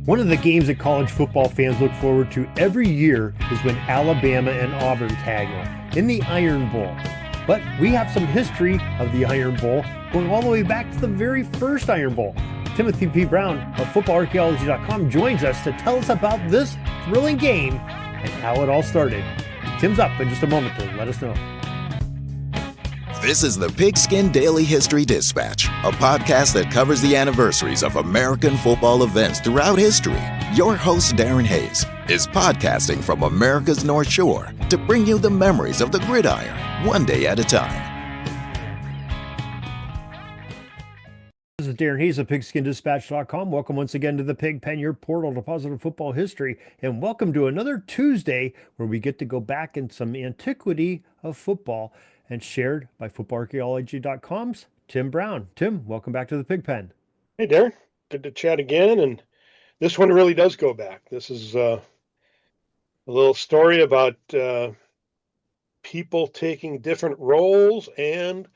One of the games that college football fans look forward to every year is when Alabama and Auburn tackle in the Iron Bowl. But we have some history of the Iron Bowl going all the way back to the very first Iron Bowl. Timothy P. Brown of footballarchaeology.com joins us to tell us about this thrilling game and how it all started. Tim's up in just a moment to let us know. This is the Pigskin Daily History Dispatch, a podcast that covers the anniversaries of American football events throughout history. Your host, Darren Hayes, is podcasting from America's North Shore to bring you the memories of the gridiron, one day at a time. This is Darren Hayes of PigskinDispatch.com. Welcome once again to the Pig Pen, your portal to positive football history, and welcome to another Tuesday where we get to go back in some antiquity of football and shared by footballarchaeology.com's Tim Brown. Tim, welcome back to the Pig Pen. Hey, Darren. Good to chat again. And this one really does go back. This is a little story about people taking different roles and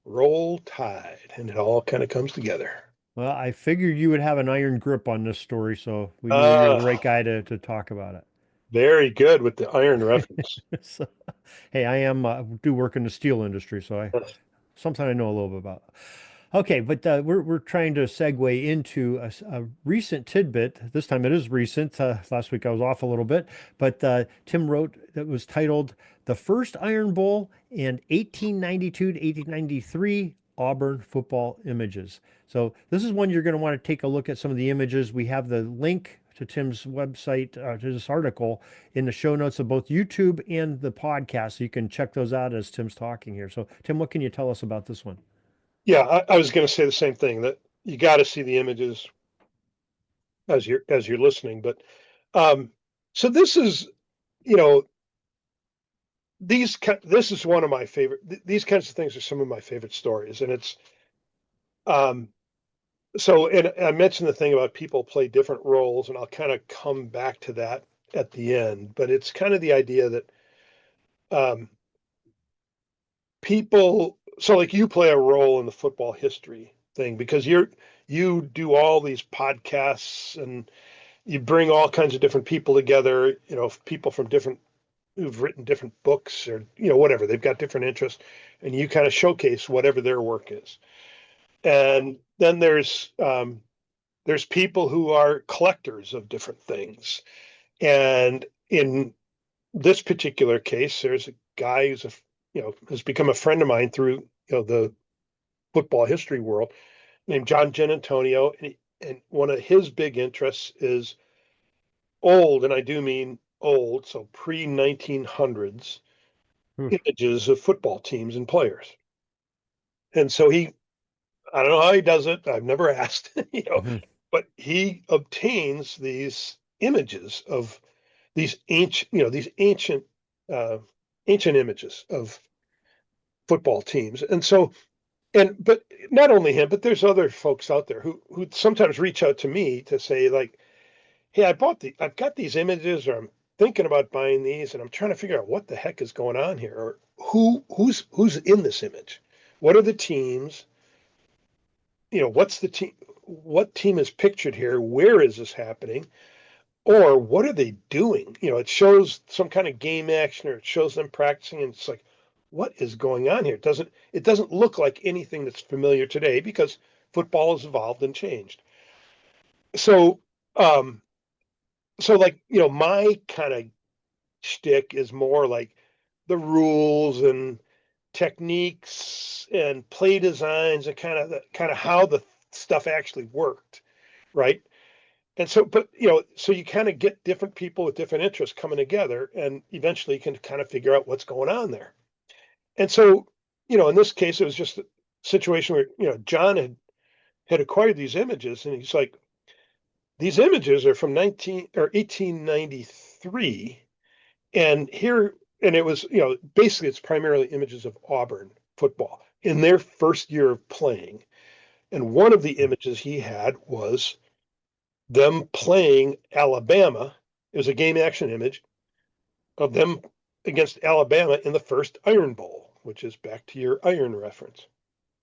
roll tide. And it all kind of comes together. Well, I figured you would have an iron grip on this story, so we knew you were the right guy to talk about it. Very good with the iron reference. So, hey, I do work in the steel industry, so something I know a little bit about. Okay, but we're trying to segue into a recent tidbit. This time it is recent. Last week I was off a little bit, but Tim wrote that was titled "The First Iron Bowl and 1892 to 1893 Auburn Football Images." So this is one you're going to want to take a look at some of the images. We have the link to Tim's website, to this article in the show notes of both YouTube and the podcast. So you can check those out as Tim's talking here. So Tim, what can you tell us about this one? Yeah, I was going to say the same thing, that you got to see the images as you're listening. But so this is, this is one of my favorite. These kinds of things are some of my favorite stories, and it's so, and I mentioned the thing about people play different roles, and I'll kind of come back to that at the end. But it's kind of the idea that people, so like you play a role in the football history thing because you do all these podcasts and you bring all kinds of different people together, people from who've written different books or, whatever, they've got different interests, and you kind of showcase whatever their work is. And then there's people who are collectors of different things. And in this particular case, there's a guy who's has become a friend of mine through, the football history world, named John Gianantonio. And one of his big interests is old, and I do mean old, so pre-1900s images of football teams and players. And so I don't know how he does it. I've never asked, but he obtains these images of these ancient images of football teams. And so, but not only him, but there's other folks out there who sometimes reach out to me to say, like, hey, I've got these images, or I'm thinking about buying these, and I'm trying to figure out what the heck is going on here, or who's in this image. What are the teams? What's the team? What team is pictured here? Where is this happening? Or what are they doing? It shows some kind of game action, or it shows them practicing, and it's like, what is going on here? It doesn't look like anything that's familiar today because football has evolved and changed. So, my kind of shtick is more like the rules and techniques and play designs and kind of how the stuff actually worked, right? And so, but so you kind of get different people with different interests coming together, and eventually you can kind of figure out what's going on there. And so, in this case, it was just a situation where John had acquired these images, and he's like, these images are from 1893, and it was, basically it's primarily images of Auburn football in their first year of playing. And one of the images he had was them playing Alabama. It was a game action image of them against Alabama in the first Iron Bowl, which is back to your iron reference.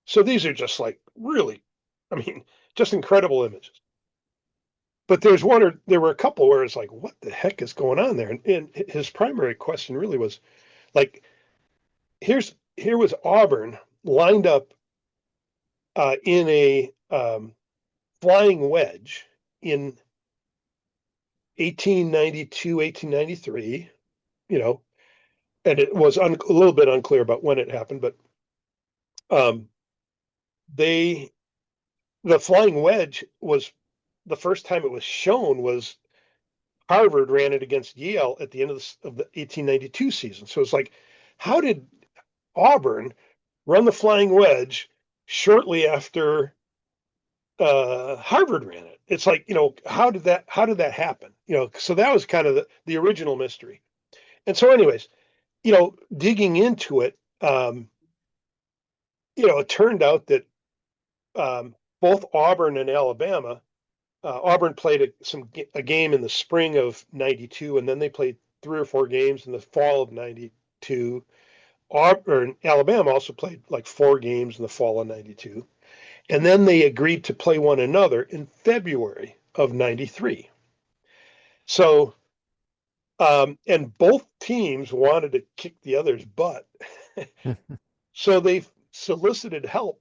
So these are just like really, just incredible images. but there were a couple where it's like, what the heck is going on there? And his primary question really was like, here was Auburn lined up in a flying wedge in 1892, 1893, and it was a little bit unclear about when it happened, but um, they the flying wedge was the first time it was shown was Harvard ran it against Yale at the end of the 1892 season. So it's like, how did Auburn run the flying wedge shortly after Harvard ran it? It's like, how did that happen? So that was kind of the original mystery. And so, anyways, digging into it, it turned out that both Auburn and Alabama, Auburn played a game in the spring of '92, and then they played 3 or 4 games in the fall of '92. Auburn, Alabama also played like 4 games in the fall of '92. And then they agreed to play one another in February of '93. So, and both teams wanted to kick the other's butt. So they solicited help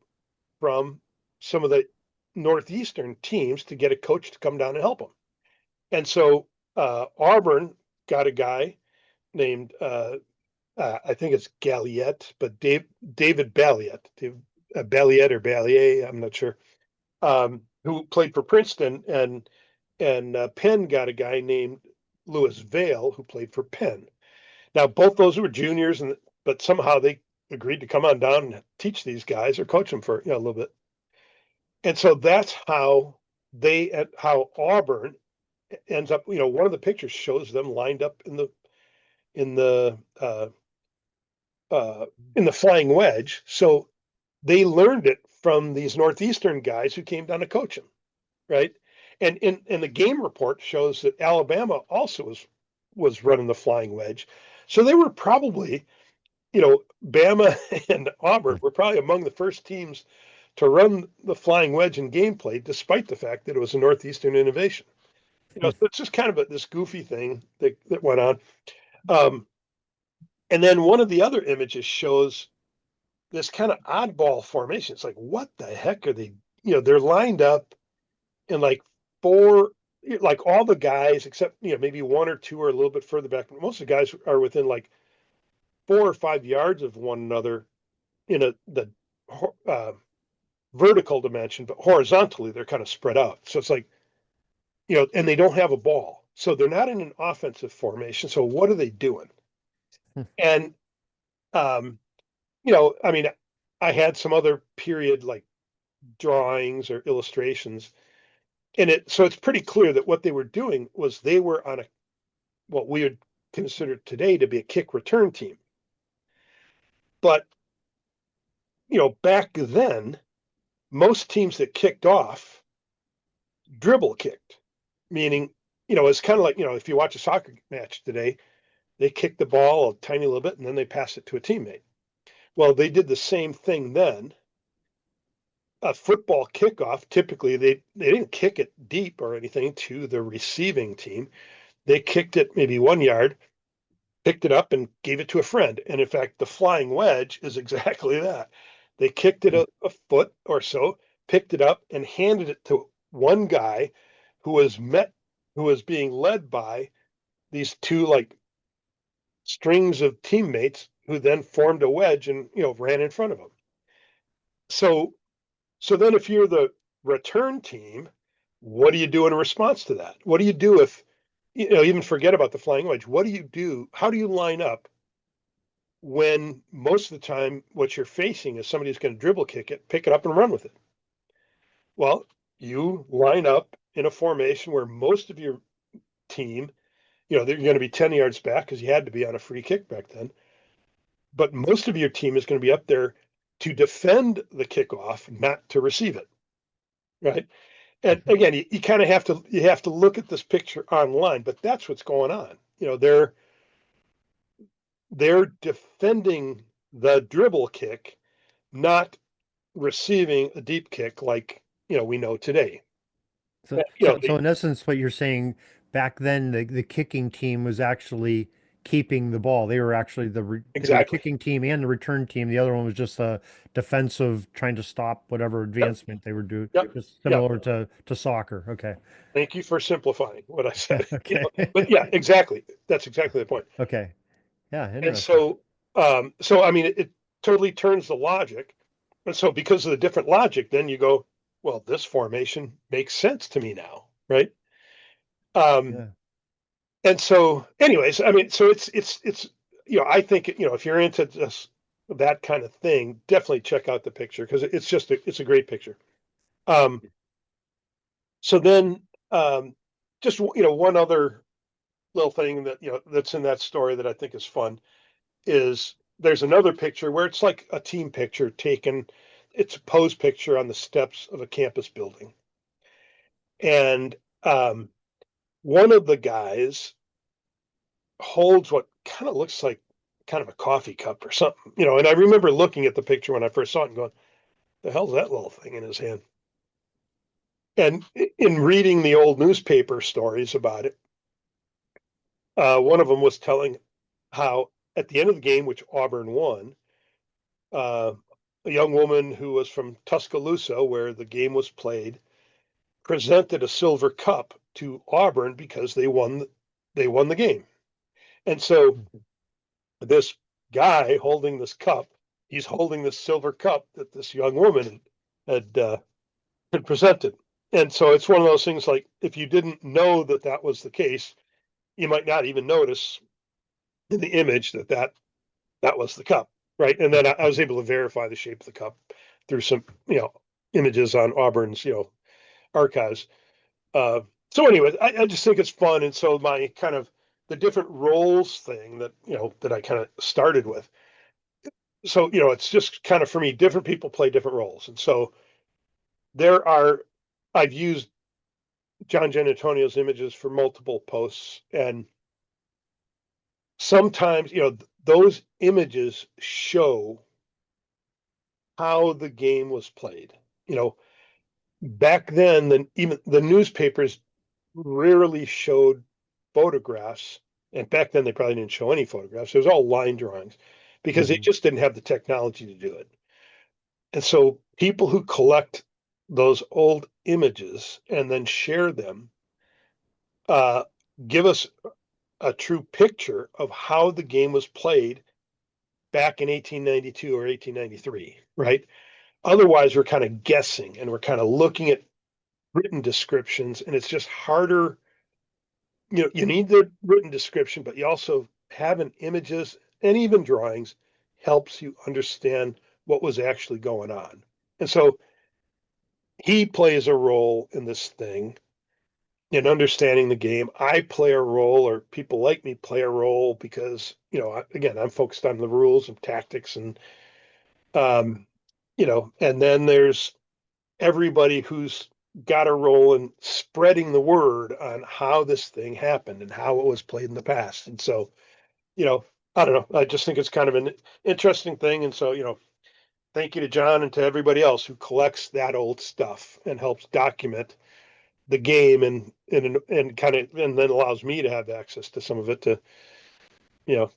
from some of the Northeastern teams to get a coach to come down and help them. And so Auburn got a guy named, I think it's Galliette, but David Balliet, Balliet or Ballier, I'm not sure, who played for Princeton, and Penn got a guy named Louis Vale who played for Penn. Now both those were juniors, but somehow they agreed to come on down and teach these guys or coach them for a little bit. And so that's how Auburn ends up. One of the pictures shows them lined up in the flying wedge. So they learned it from these Northeastern guys who came down to coach them, right? And the game report shows that Alabama also was running the flying wedge. So they were probably, Bama and Auburn were probably among the first teams to run the flying wedge in gameplay, despite the fact that it was a Northeastern innovation. So it's just kind of this goofy thing that went on. And then one of the other images shows this kind of oddball formation. It's like, what the heck are they? They're lined up in like 4, like all the guys except maybe 1 or 2 are a little bit further back. But most of the guys are within like 4 or 5 yards of one another in the vertical dimension, but horizontally they're kind of spread out. So it's like, and they don't have a ball, so they're not in an offensive formation. So what are they doing? And I mean, I had some other period like drawings or illustrations, and so it's pretty clear that what they were doing was they were on what we would consider today to be a kick return team. But back then, most teams that kicked off dribble kicked, meaning it's kind of like if you watch a soccer match today, they kick the ball a tiny little bit and then they pass it to a teammate. Well, they did the same thing then. A football kickoff, typically they didn't kick it deep or anything to the receiving team. They kicked it maybe 1 yard, picked it up and gave it to a friend. And in fact, the flying wedge is exactly that. They kicked it a foot or so, picked it up and handed it to one guy who was being led by these 2 like strings of teammates who then formed a wedge and ran in front of them. So then if you're the return team, what do you do in response to that? What do you do if even forget about the flying wedge? What do you do? How do you line up when most of the time what you're facing is somebody who's going to dribble kick it, pick it up and run with it? Well, you line up in a formation where most of your team, they're going to be 10 yards back because you had to be on a free kick back then. But most of your team is going to be up there to defend the kickoff, not to receive it, right? And again, you kind of have to look at this picture online, but that's what's going on. They're defending the dribble kick, not receiving a deep kick like we know today. So, You know, so in essence, what you're saying back then, the kicking team was actually keeping the ball. They were actually they were the exactly. kicking team and the return team. The other one was just a defensive, trying to stop whatever Yep, advancement they were doing. yep, Just yep. similar to soccer. Okay. Thank you for simplifying what I Yeah. said. You Okay. know, but yeah, exactly. That's exactly the point. Okay. Yeah. And Interesting. so, I mean, it totally turns the logic. And so, because of the different logic, then you go, well, this formation makes sense to me now, right? Um, Yeah. and so, anyways, I mean, so it's I think if you're into this that kind of thing, definitely check out the picture because it's just it's a great picture. Um, so then, just one other little thing that that's in that story that I think is fun is there's another picture where it's like a team picture taken. It's a pose picture on the steps of a campus building, and one of the guys holds what kind of looks like kind of a coffee cup or something, And I remember looking at the picture when I first saw it and going, "The hell's that little thing in his hand?" And in reading the old newspaper stories about it, one of them was telling how at the end of the game, which Auburn won, uh, a young woman who was from Tuscaloosa, where the game was played, presented a silver cup to Auburn because they won the game. And so this guy holding this cup, he's holding this silver cup that this young woman had presented. And so it's one of those things like if you didn't know that that was the case, you might not even notice in the image that was the cup, right? And then I was able to verify the shape of the cup through some images on Auburn's archives. Uh, so anyway, I just think it's fun, and so my kind of the different roles thing that I kind of started with. So it's just kind of for me, different people play different roles, and so there are. I've used John Gianantonio's images for multiple posts, and sometimes those images show how the game was played. Back then, even the newspapers rarely showed photographs, and back then they probably didn't show any photographs. It was all line drawings because they Hmm. just didn't have the technology to do it. And so people who collect those old images and then share them uh, give us a true picture of how the game was played back in 1892 or 1893, right? Otherwise, we're kind of guessing and we're kind of looking at written descriptions, and it's just harder. You need the written description, but you also having images and even drawings helps you understand what was actually going on. And so he plays a role in this thing in understanding the game. I play a role, or people like me play a role because, again, I'm focused on the rules and tactics um, and then there's everybody who's got a role in spreading the word on how this thing happened and how it was played in the past. And so, you know, I don't know. I just think it's kind of an interesting thing. And so, thank you to John and to everybody else who collects that old stuff and helps document the game and kind of and then allows me to have access to some of it to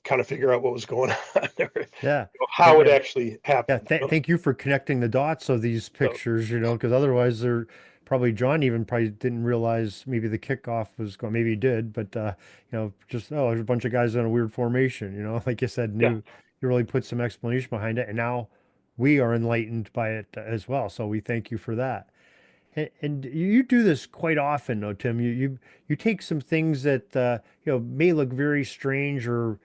kind of figure out what was going on or Yeah. how it Yeah. actually Yeah, happened. thank you for connecting the dots of these So pictures, because otherwise they're probably John even probably didn't realize maybe the kickoff was going, maybe he did, but just there's a bunch of guys in a weird formation, like you said, yeah, knew you really put some explanation behind it, and now we are enlightened by it as well. So we thank you for that. And you do this quite often, though, Tim. You take some things that may look very strange, or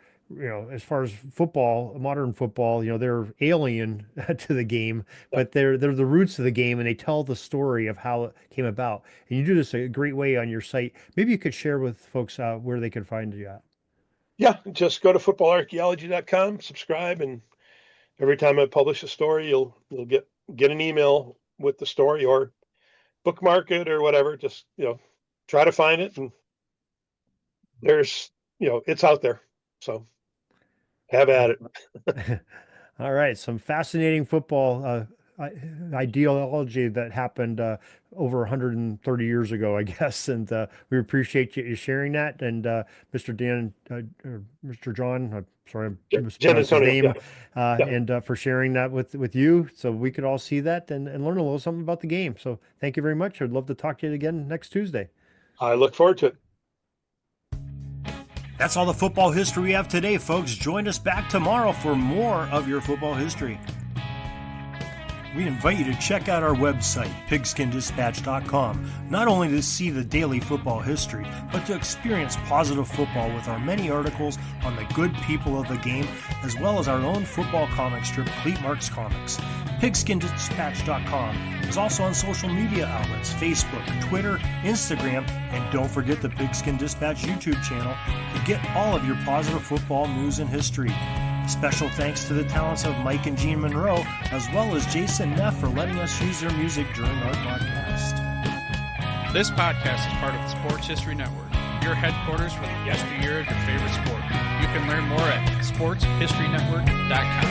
as far as football, modern football, they're alien to the game, yeah. but they're the roots of the game, and they tell the story of how it came about. And you do this a great way on your site. Maybe you could share with folks where they can find you at. Yeah, just go to footballarchaeology.com, subscribe, and every time I publish a story, you'll get an email with the story or bookmark it or whatever. Just try to find it, and there's it's out there. So have at it. All right, some fascinating football ideology that happened over 130 years ago, I guess. And we appreciate you sharing that. And Mr. Dan, or Mr. John, I'm sorry, I mispronounced his name, and for sharing that with you, so we could all see that and learn a little something about the game. So thank you very much. I'd love to talk to you again next Tuesday. I look forward to it. That's all the football history we have today, folks. Join us back tomorrow for more of your football history. We invite you to check out our website, pigskindispatch.com, not only to see the daily football history, but to experience positive football with our many articles on the good people of the game, as well as our own football comic strip, Cleat Marks Comics. Pigskindispatch.com is also on social media outlets, Facebook, Twitter, Instagram, and don't forget the Pigskin Dispatch YouTube channel to get all of your positive football news and history. Special thanks to the talents of Mike and Gene Monroe, as well as Jason Neff for letting us use their music during our podcast. This podcast is part of the Sports History Network, your headquarters for the yesteryear of your favorite sport. You can learn more at sportshistorynetwork.com.